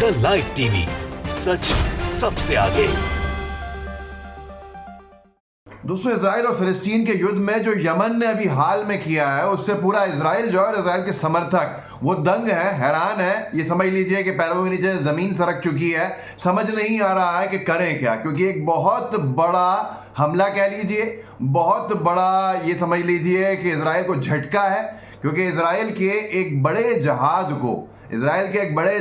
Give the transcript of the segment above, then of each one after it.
India live TV, सच सबसे आगे। दोस्तों, इजराइल और फिलिस्तीन के युद्ध में जो यमन ने अभी हाल में किया है उससे पूरा इजराइल जो है, इजराइल के समर्थक वो दंग है, हैरान है। ये समझ लीजिए कि पैरों के नीचे जमीन सरक चुकी है। समझ नहीं आ रहा है कि करें क्या, क्योंकि एक बहुत बड़ा हमला कह लीजिए, बहुत बड़ा ये समझ लीजिए कि इजराइल को झटका है, क्योंकि इजराइल के एक बड़े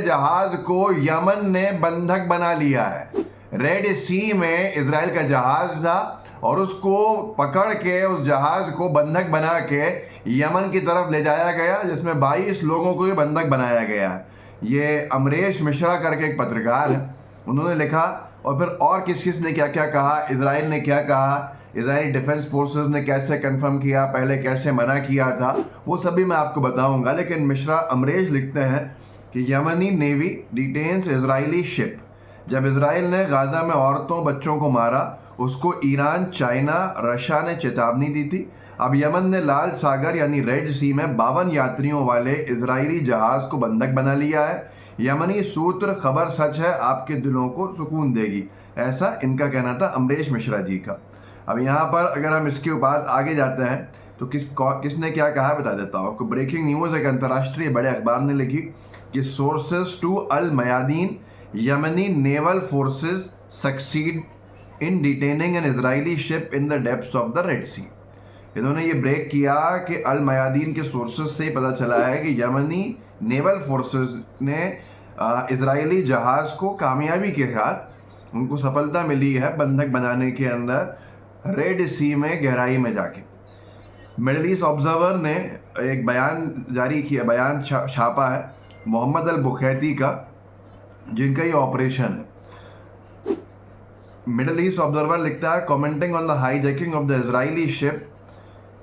जहाज को यमन ने बंधक बना लिया है। रेड सी में इजराइल का जहाज था और उसको पकड़ के उस जहाज को बंधक बना के यमन की तरफ ले जाया गया, जिसमें 22 लोगों को भी बंधक बनाया गया है। ये अमरीश मिश्रा करके एक पत्रकार है, उन्होंने लिखा। और फिर और किस किस ने क्या क्या कहा, इजराइल ने क्या कहा, इजरायली डिफेंस फोर्सेस ने कैसे कंफर्म किया, पहले कैसे मना किया था, वो सभी मैं आपको बताऊंगा। लेकिन मिश्रा अमरीश लिखते हैं कि यमनी नेवी डिटेन्स इजरायली शिप। जब इजराइल ने गाजा में औरतों बच्चों को मारा, उसको ईरान, चाइना, रशिया ने चेतावनी दी थी। अब यमन ने लाल सागर यानी रेड सी में 52 यात्रियों वाले इजरायली जहाज को बंधक बना लिया है। यमनी सूत्र, खबर सच है, आपके दिलों को सुकून देगी, ऐसा इनका कहना था, अमरीश मिश्रा जी का। अब यहाँ पर अगर हम इसके बाद आगे जाते हैं तो किसने क्या कहा बता देता हूँ आपको। ब्रेकिंग न्यूज़ एक अंतर्राष्ट्रीय बड़े अखबार ने लिखी कि sources to Al Mayadeen, Yemeni naval forces succeed in detaining an Israeli ship in the depths of the Red Sea. इन्होंने ये ब्रेक किया कि अल मयादीन के सोर्सेस से पता चला है कि यमनी नेवल फोर्सेस ने इजरायली जहाज को कामयाबी के साथ उनको सफलता मिली है बंधक बनाने के अंदर, रेड सी में गहराई में जाके। मिडल ईस्ट ऑब्जर्वर ने एक बयान जारी किया, बयान छापा है मोहम्मद अल बुखैती का, जिनका ये ऑपरेशन है। मिडल ईस्ट ऑब्जर्वर लिखता है, commenting on the hijacking of the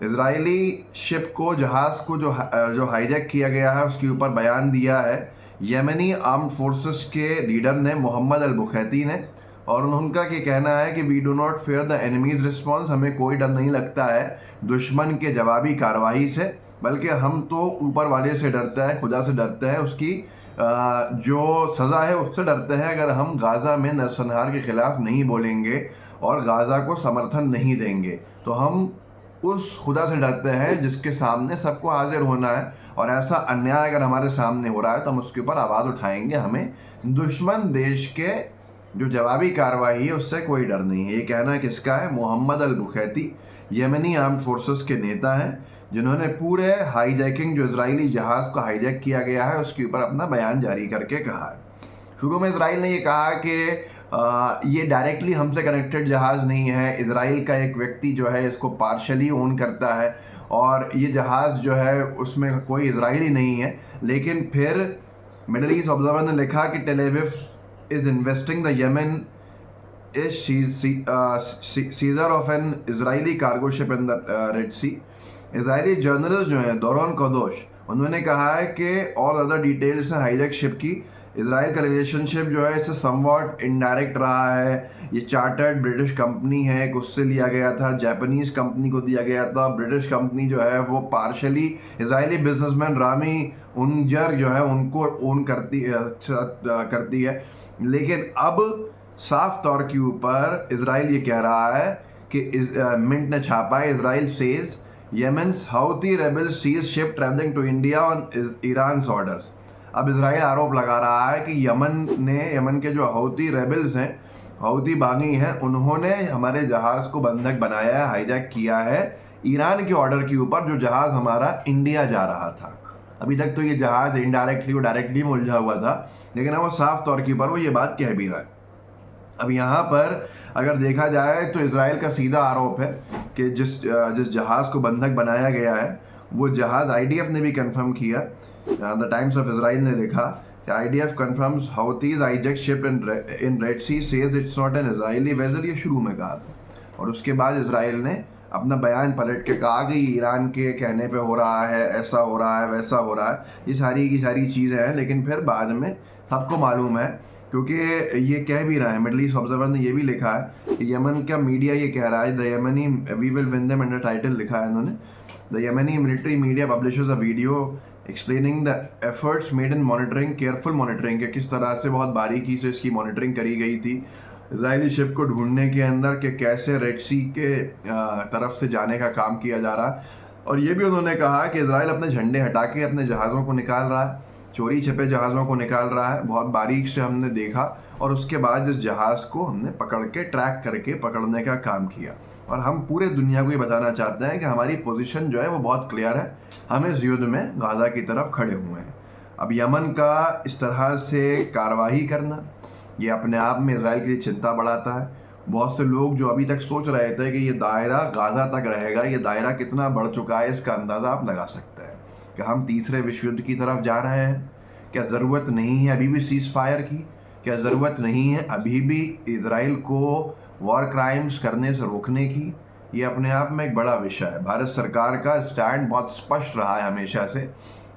Israeli ship को, जहाज को जो हाईजैक किया गया है उसके ऊपर बयान दिया है यमनी आर्म्ड फोर्सेस के लीडर ने, मोहम्मद अल बुखैती ने। और उनका क्या कहना है कि we do not fear the enemies response, हमें कोई डर नहीं लगता है दुश्मन के जवाबी कार्रवाई से, बल्कि हम तो ऊपर वाले से डरते हैं, खुदा से डरते हैं, उसकी जो सज़ा है उससे डरते हैं। अगर हम गाज़ा में नरसंहार के खिलाफ नहीं बोलेंगे और गाज़ा को समर्थन नहीं देंगे तो हम उस खुदा से डरते हैं जिसके सामने सबको हाजिर होना है, और ऐसा अन्याय अगर हमारे सामने हो रहा है तो हम उसके ऊपर आवाज़ उठाएंगे। हमें दुश्मन देश के जो जवाबी कार्रवाई है उससे कोई डर नहीं है। ये कहना किसका है? मोहम्मद अल बुखैती, यमनी आर्म्ड फोर्सेस के नेता हैं, जिन्होंने पूरे हाईजैकिंग, जो इजरायली जहाज़ को हाईजैक किया गया है उसके ऊपर अपना बयान जारी करके कहा है। शुरू में इजराइल ने ये कहा कि ये डायरेक्टली हमसे कनेक्टेड जहाज़ नहीं है, इजराइल का एक व्यक्ति जो है इसको पार्शली ओन करता है और ये जहाज़ जो है उसमें कोई इजरायली नहीं है। लेकिन फिर मिडल ईस्ट ऑब्जर्वर ने लिखा कि Tel Aviv is investing the Yemen is seizure of an Israeli cargo ship in the Red Sea। Israeli journalist जो हैं दोरन कदोश, उन्होंने कहा है कि और ज़्यादा डिटेल्स हैं हाईजैक शिप की। इजराइल का रिलेशनशिप जो है इससे समवॉट इनडायरेक्ट रहा है। ये चार्टर्ड ब्रिटिश कंपनी है, उससे लिया गया था, जापानीज़ कंपनी को दिया गया था। ब्रिटिश कंपनी जो है वो पार्शली इजरायली बिजनेसमैन रामी उनजर जो है उनको ओन करती है। लेकिन अब साफ तौर के ऊपर इजराइल ये कह रहा है कि मिंट ने छापा है, Israel says Yemen's Houthi rebels seize ship travelling to India on Iran's orders. अब इजराइल आरोप लगा रहा है कि यमन के जो हाउती रेबल्स हैं, हाउती बागी हैं, उन्होंने हमारे जहाज़ को बंधक बनाया है, हाईजैक किया है ईरान के ऑर्डर के ऊपर, जो जहाज़ हमारा इंडिया जा रहा था। अभी तक तो ये जहाज़ इनडायरेक्टली और डायरेक्टली में उलझा हुआ था, लेकिन अब वो साफ तौर के ऊपर वो ये बात कह भी रहा है। अब यहाँ पर अगर देखा जाए तो इजराइल का सीधा आरोप है कि जिस जहाज़ को बंधक बनाया गया है वो जहाज़ IDF ने भी कंफर्म किया। द टाइम्स ऑफ इजराइल ने लिखा कि IDF confirms Houthis hijack ship in Red Sea, says it's not an Israeli vessel. ये शुरू में कहा था और उसके बाद इजराइल ने अपना बयान पलट के कहा कि ईरान के कहने पे हो रहा है, ऐसा हो रहा है, वैसा हो रहा है, ये सारी की सारी चीज़ें हैं। लेकिन फिर बाद में सबको मालूम है, क्योंकि ये कह भी रहा है, मिडल ईस्ट ऑब्जर्वर ने ये भी लिखा है कि यमन का मीडिया ये कह रहा है, the Yemeni we will win them, under title लिखा है इन्होंने, the Yemeni military media publishes a video explaining the efforts made in monitoring, careful monitoring, कि किस तरह से बहुत बारीकी से इसकी मॉनिटरिंग करी गई थी इजरायली शिप को ढूंढने के अंदर, कि कैसे रेड सी के तरफ से जाने का काम किया जा रहा है। और ये भी उन्होंने कहा कि इजराइल अपने झंडे हटा के अपने जहाज़ों को निकाल रहा है, चोरी छपे जहाज़ों को निकाल रहा है। बहुत बारीक से हमने देखा और उसके बाद इस जहाज़ को हमने पकड़ के ट्रैक करके पकड़ने का काम किया। और हम पूरे दुनिया को ये बताना चाहते हैं कि हमारी पोजीशन जो है वो बहुत क्लियर है, हम इस युद्ध में गाज़ा की तरफ खड़े हुए हैं। अब यमन का इस तरह से कार्रवाई करना ये अपने आप में इजराइल के लिए चिंता बढ़ाता है। बहुत से लोग जो अभी तक सोच रहे थे कि ये दायरा गाज़ा तक रहेगा, ये दायरा कितना बढ़ चुका है इसका अंदाज़ा आप लगा सकते हैं कि हम तीसरे विश्व युद्ध की तरफ जा रहे हैं। क्या ज़रूरत नहीं है अभी भी सीज़ फायर की? क्या ज़रूरत नहीं है अभी भी इजराइल को वॉर क्राइम्स करने से रोकने की? ये अपने आप में एक बड़ा विषय है। भारत सरकार का स्टैंड बहुत स्पष्ट रहा है हमेशा से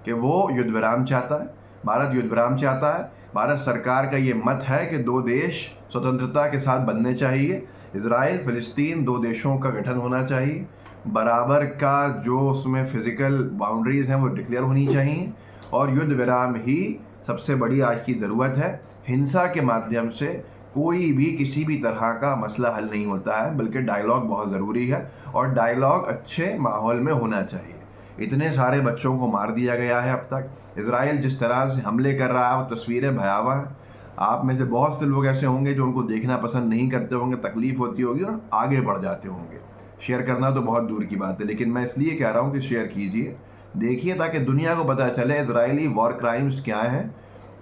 कि वो युद्ध विराम चाहता है, भारत युद्ध विराम चाहता है। भारत सरकार का ये मत है कि दो देश स्वतंत्रता के साथ बनने चाहिए, इजराइल फिलिस्तीन दो देशों का गठन होना चाहिए, बराबर का जो उसमें फिजिकल बाउंड्रीज हैं वो डिक्लेयर होनी चाहिए, और युद्ध विराम ही सबसे बड़ी आज की ज़रूरत है। हिंसा के माध्यम से कोई भी किसी भी तरह का मसला हल नहीं होता है, बल्कि डायलॉग बहुत ज़रूरी है, और डायलॉग अच्छे माहौल में होना चाहिए। इतने सारे बच्चों को मार दिया गया है अब तक। इजराइल जिस तरह से हमले कर रहा है वो तस्वीरें भयावह हैं। आप में से बहुत से लोग ऐसे होंगे जो उनको देखना पसंद नहीं करते होंगे, तकलीफ होती होगी और आगे बढ़ जाते होंगे। शेयर करना तो बहुत दूर की बात है, लेकिन मैं इसलिए कह रहा हूँ कि शेयर कीजिए, देखिए, ताकि दुनिया को पता चले इजरायली वॉर क्राइम्स क्या हैं,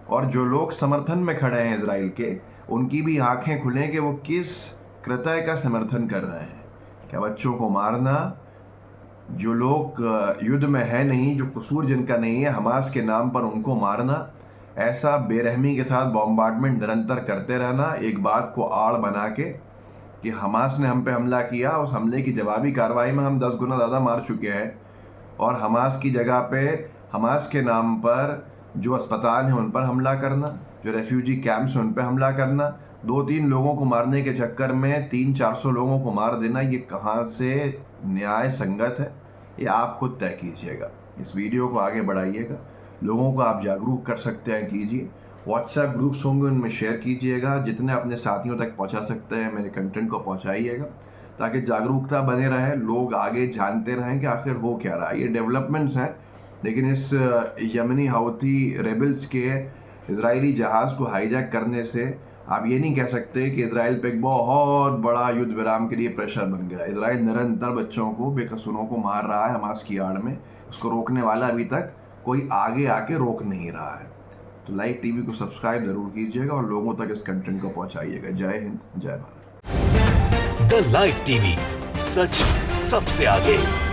और जो लोग समर्थन में खड़े हैं इजराइल के, उनकी भी आंखें खुलें कि वो किस कृत्य का समर्थन कर रहे हैं। क्या बच्चों को मारना, जो लोग युद्ध में है नहीं, जो कसूर जिनका नहीं है, हमास के नाम पर उनको मारना, ऐसा बेरहमी के साथ बॉम्बार्डमेंट निरंतर करते रहना, एक बात को आड़ बना के कि हमास ने हम पे हमला किया, उस हमले की जवाबी कार्रवाई में हम 10 गुना ज़्यादा मार चुके हैं, और हमास की जगह पे हमास के नाम पर जो अस्पताल हैं उन पर हमला करना, जो रेफ्यूजी कैंप्स हैं उन पर हमला करना, 2-3 लोगों को मारने के चक्कर में 300-400 लोगों को मार देना, ये कहाँ से न्याय संगत है? ये आप खुद तय कीजिएगा। इस वीडियो को आगे बढ़ाइएगा, लोगों को आप जागरूक कर सकते हैं कीजिए। व्हाट्सएप ग्रुप्स होंगे उनमें शेयर कीजिएगा, जितने अपने साथियों तक पहुंचा सकते हैं मेरे कंटेंट को पहुंचाइएगा, ताकि जागरूकता बने रहे, लोग आगे जानते रहें कि आखिर हो क्या रहा है। ये डेवलपमेंट्स हैं, लेकिन इस यमनी हाउथी रेबल्स के इजरायली जहाज़ को हाईजैक करने से आप ये नहीं कह सकते कि इजराइल पे एक बहुत बड़ा युद्ध विराम के लिए प्रेशर बन गया। इजराइल निरंतर बच्चों को, बेकसूरों को मार रहा है हमास की आड़ में। उसको रोकने वाला अभी तक कोई आगे आके रोक नहीं रहा है। तो लाइव टीवी को सब्सक्राइब जरूर कीजिएगा और लोगों तक इस कंटेंट को पहुंचाइएगा। जय हिंद, जय भारत। द लाइव टीवी, सच सबसे आगे।